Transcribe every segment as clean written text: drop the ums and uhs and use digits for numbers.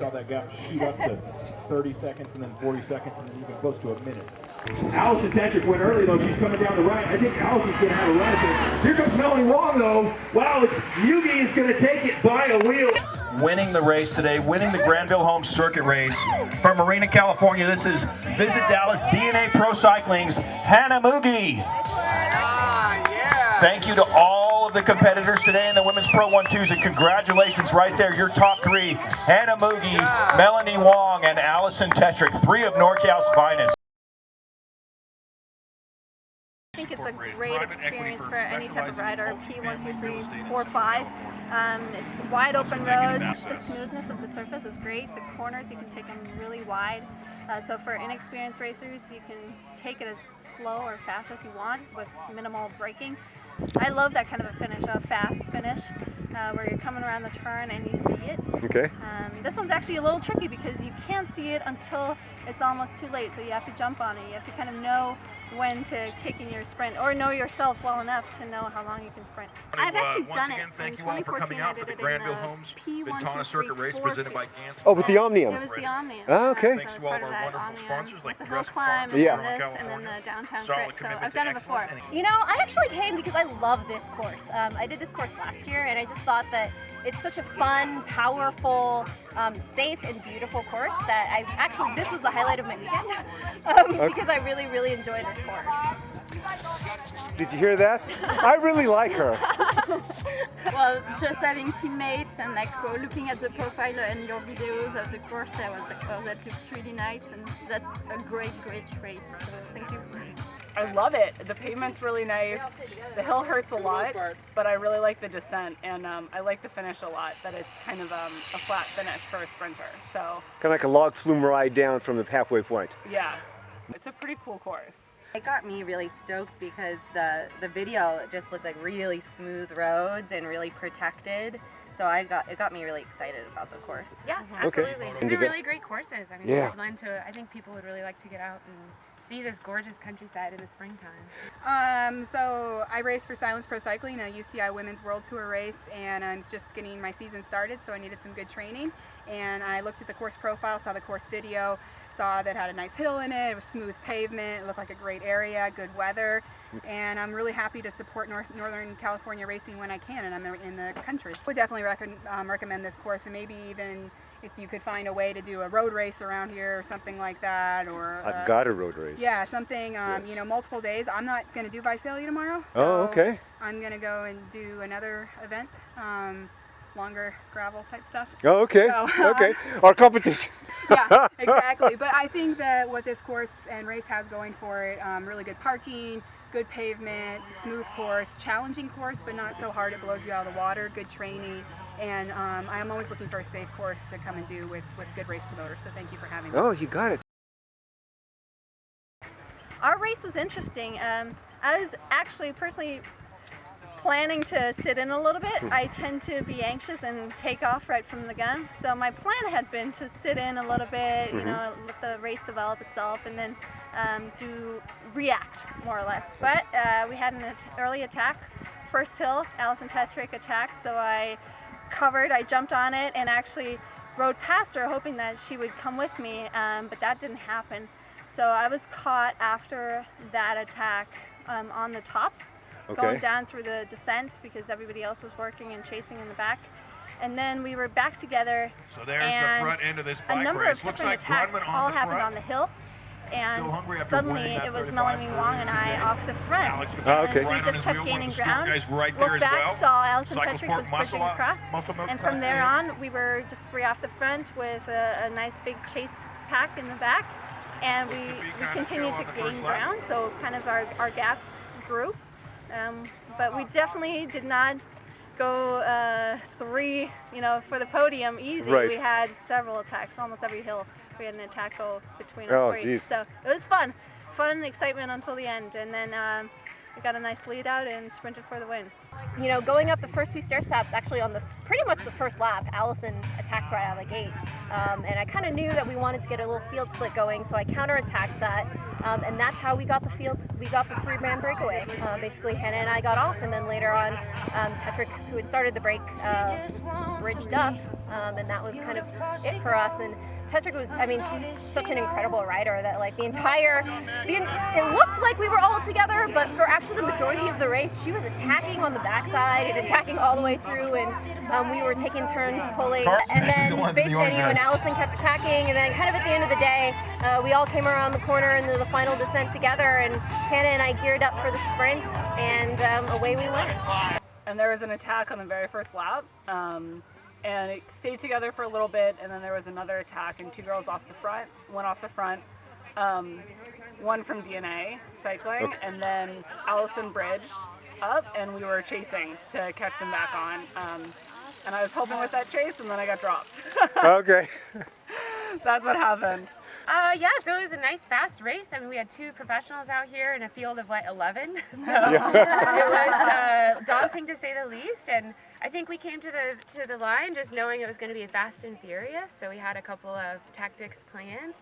Saw that gap shoot up to 30 seconds and then 40 seconds and then even close to a minute. Allison Tetrick went early though. She's coming down the right. I think Allison's going to have a run at this. Here comes Melanie Wong though. Wow, it's Yugi is going to take it by a wheel. Winning the race today, winning the Granville Homes Circuit Race from Marina, California. This is Visit Dallas DNA Pro Cycling's Hannah Moogie. Thank you to all of the competitors today in the Women's Pro 1-2s, and congratulations right there, your top three, Hannah Moogie, Melanie Wong, and Allison Tetrick, three of NorCal's finest. I think it's a great experience for any type of rider, P1, 2, 3, 4, 5. It's wide open roads. The smoothness of the surface is great. The corners, you can take them really wide. So for inexperienced racers, you can take it as slow or fast as you want with minimal braking. I love that kind of a finish, a fast finish, where you're coming around the turn and you see it. Okay. This one's actually a little tricky because you can't see it until it's almost too late, so you have to jump on it. You have to kind of know when to kick in your sprint, or know yourself well enough to know how long you can sprint. I've actually done it. Thank in you all for 2014, coming out for the Granville Homes Ventana Circuit Race presented by Gans. Oh, with the Omnium. It was the Omnium. Oh, okay. Thanks to all of our wonderful sponsors like the the hill Rest climb, Farm, and this, and then the downtown Solid crit. So commitment I've to done it before. excellence. You know, I actually came because I love this course. I did this course last year, and I just thought that it's such a fun, powerful, safe, and beautiful course that this was the highlight of my weekend because I really, really enjoy this course. Did you hear that? I really like her. Well, just having teammates and looking at the profile and your videos of the course, I was like, oh, that looks really nice, and that's a great race. So thank you. I love it. The pavement's really nice. The hill hurts a lot, but I really like the descent, and I like the finish a lot, that it's kind of a flat finish for a sprinter. So Kind of like a log flume ride down from the halfway point. yeah, it's a pretty cool course. It got me really stoked because the video just looked like really smooth roads and really protected. So it got me really excited about the course. Yeah, Okay. absolutely. And These are really great courses. I mean, Yeah. I think people would really like to get out and see this gorgeous countryside in the springtime. So I race for Silence Pro Cycling, a UCI Women's World Tour race, and I'm just getting my season started, so I needed some good training. And I looked at the course profile, saw the course video, saw that it had a nice hill in it, it was smooth pavement, it looked like a great area, good weather, and I'm really happy to support Northern California racing when I can, and I'm in the country. I would definitely recommend this course, and maybe even if you could find a way to do a road race around here or something like that, or I've got a road race. yeah, something, Yes. you know, multiple days. I'm not going to do Visalia tomorrow, so Oh, okay. I'm going to go and do another event, longer gravel type stuff. Oh, okay. So, Okay. Our competition. Yeah, exactly. But I think that what this course and race has going for it, really good parking, good pavement, smooth course, challenging course, but not so hard it blows you out of the water, good training, and I'm always looking for a safe course to come and do with good race promoters, so thank you for having me. Oh, you got it. Our race was interesting. I was actually personally planning to sit in a little bit. I tend to be anxious and take off right from the gun. So my plan had been to sit in a little bit, you know, let the race develop itself, and then react more or less. But we had an early attack. First hill, Allison Tetrick attacked, so I jumped on it and actually rode past her hoping that she would come with me, but that didn't happen. So I was caught after that attack on the top, going down through the descent because everybody else was working and chasing in the back. And then we were back together. So there's the front end of this bike a number race. of Looks different like attacks Grunman all on the happened front. on the hill. And Still hungry after suddenly winning that it was 35 Melanie Wong and I off the front. Alex okay. And we right on just his kept wheel, one of gaining the start ground. guys right there Looked as back, well. saw Allison Cycle Tetrick Sport was muscle pushing across. milk And from there on, we were just three off the front with a nice big chase pack in the back. And we continued to gain ground, so kind of our gap grew. But we definitely did not go three, you know, for the podium easy. Right. We had several attacks, almost every hill. We had an attack go between us Oh, three. geez. So it was fun and excitement until the end. And then we got a nice lead out and sprinted for the win. You know, going up the first two stair steps, actually on pretty much the first lap, Allison attacked right out of the gate. And I kind of knew that we wanted to get a little field split going, so I counterattacked that. And that's how we got the three-man breakaway. Basically, Hannah and I got off, and then later on, Tetrick, who had started the break, bridged up and that was kind of it for us. And Tetrick was, I mean, she's such an incredible rider that like it looked like we were all together, but for actually the majority of the race, she was attacking on the backside and attacking all the way through, and we were taking turns pulling, and then basically, when Allison kept attacking, and then kind of at the end of the day, we all came around the corner into the final descent together, and Hannah and I geared up for the sprint, and away we went. And there was an attack on the very first lap, and it stayed together for a little bit, and then there was another attack, and two girls off the front, one off the front, one from DNA cycling, and then Allison bridged up, and we were chasing to catch them back on. And I was helping with that chase, and then I got dropped. Okay. That's what happened. Yeah, so it was a nice fast race. I mean, we had two professionals out here in a field of what, 11? So it was daunting to say the least. And I think we came to the line just knowing it was going to be fast and furious. So we had a couple of tactics planned,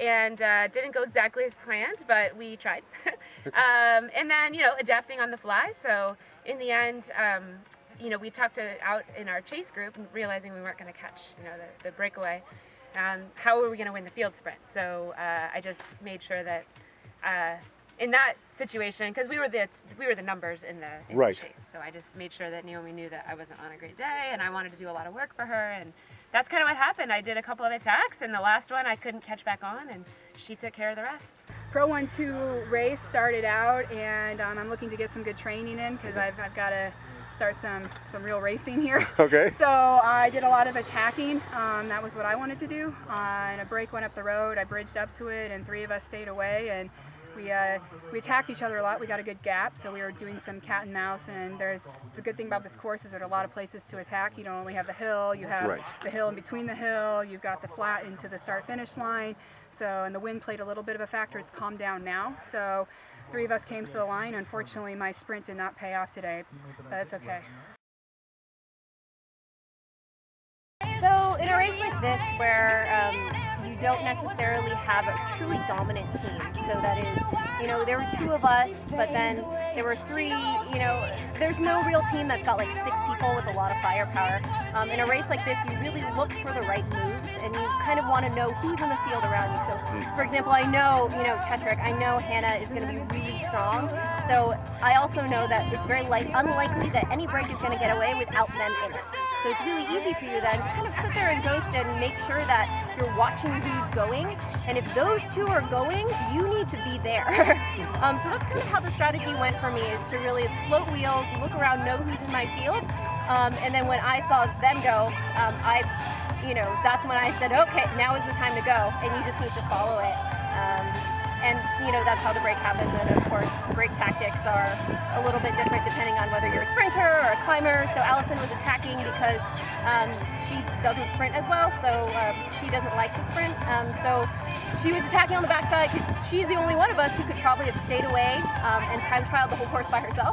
and didn't go exactly as planned, but we tried. And then, you know, adapting on the fly. So in the end, you know, we talked out in our chase group, realizing we weren't going to catch, you know, the breakaway. How were we going to win the field sprint? So I just made sure that in that situation, because we were the numbers in the chase, so I just made sure that Naomi knew that I wasn't on a great day, and I wanted to do a lot of work for her, and that's kind of what happened. I did a couple of attacks, and the last one I couldn't catch back on, and she took care of the rest. Pro 1-2 race started out, and I'm looking to get some good training in because I've got to start some real racing here. Okay. So I did a lot of attacking. That was what I wanted to do. And a break went up the road. I bridged up to it, and three of us stayed away. And we attacked each other a lot. We got a good gap, so we were doing some cat and mouse. And the good thing about this course is there are a lot of places to attack. You don't only have the hill. You have the hill in between the hill. You've got the flat into the start-finish line. So, and the wind played a little bit of a factor. It's calmed down now. So three of us came to the line. Unfortunately, my sprint did not pay off today, but that's okay. So in a race like this, where you don't necessarily have a truly dominant team, so that is, you know, there were two of us, but then there were three, you know, there's no real team that's got like 6 people with a lot of firepower. In a race like this, you really look for the right moves, and you kind of want to know who's in the field around you. So, for example, I know, you know, Tetrick, I know Hannah is going to be really strong, so I also know that it's very unlikely that any break is going to get away without them in it. So it's really easy for you then to kind of sit there and ghost and make sure that you're watching who's going, and if those two are going, you need to be there. So that's kind of how the strategy went for me, is to really float wheels, look around, know who's in my field, and then when I saw them go, you know, that's when I said, okay, now is the time to go, and you just need to follow it. And, you know, that's how the break happens. And, of course, break tactics are a little bit different depending on whether you're a sprinter or a climber. So Allison was attacking because she doesn't sprint as well, so she doesn't like to sprint. So she was attacking on the backside because she's the only one of us who could probably have stayed away and time trialed the whole course by herself.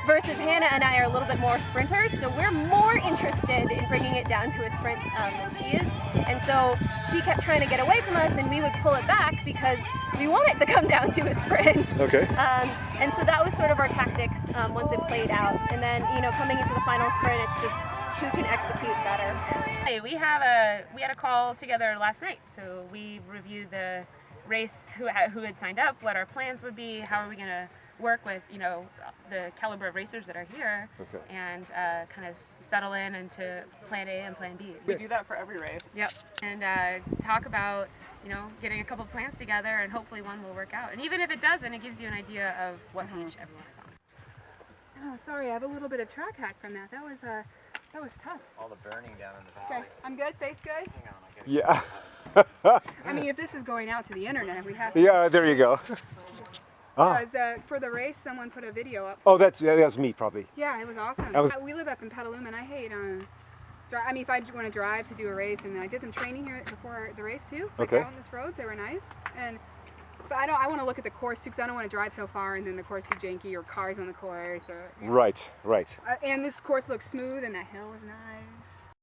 Versus Hannah and I are a little bit more sprinters, so we're more interested in bringing it down to a sprint than she is. And so she kept trying to get away from us, and we would pull it back because we want it to come down to a sprint. Okay. And so that was sort of our tactics once it played out. And then, you know, coming into the final sprint, it's just who can execute better. Hey, we had a call together last night, so we reviewed the race, who had signed up, what our plans would be, how are we going to work with, you know, the caliber of racers that are here, and kind of settle in into plan A and plan B. We do that for every race. Yep. And talk about, you know, getting a couple plans together, and hopefully one will work out. And even if it doesn't, it gives you an idea of what page everyone is on. Oh, sorry, I have a little bit of track hack from that. That was tough. All the burning down in the valley. Okay, I'm good. Face good. Hang on, I get it. Yeah. I mean, if this is going out to the internet, we have to. Yeah, there you go. For the race, someone put a video up. Oh, that's me probably. Yeah, it was awesome. We live up in Petaluma, and I hate I mean, if I want to drive to do a race, and I did some training here before the race too. Like out on this roads, they were nice. But I want to look at the course too, because I don't want to drive so far and then the course get janky or cars on the course. Or, Right. and this course looks smooth, and that hill is nice.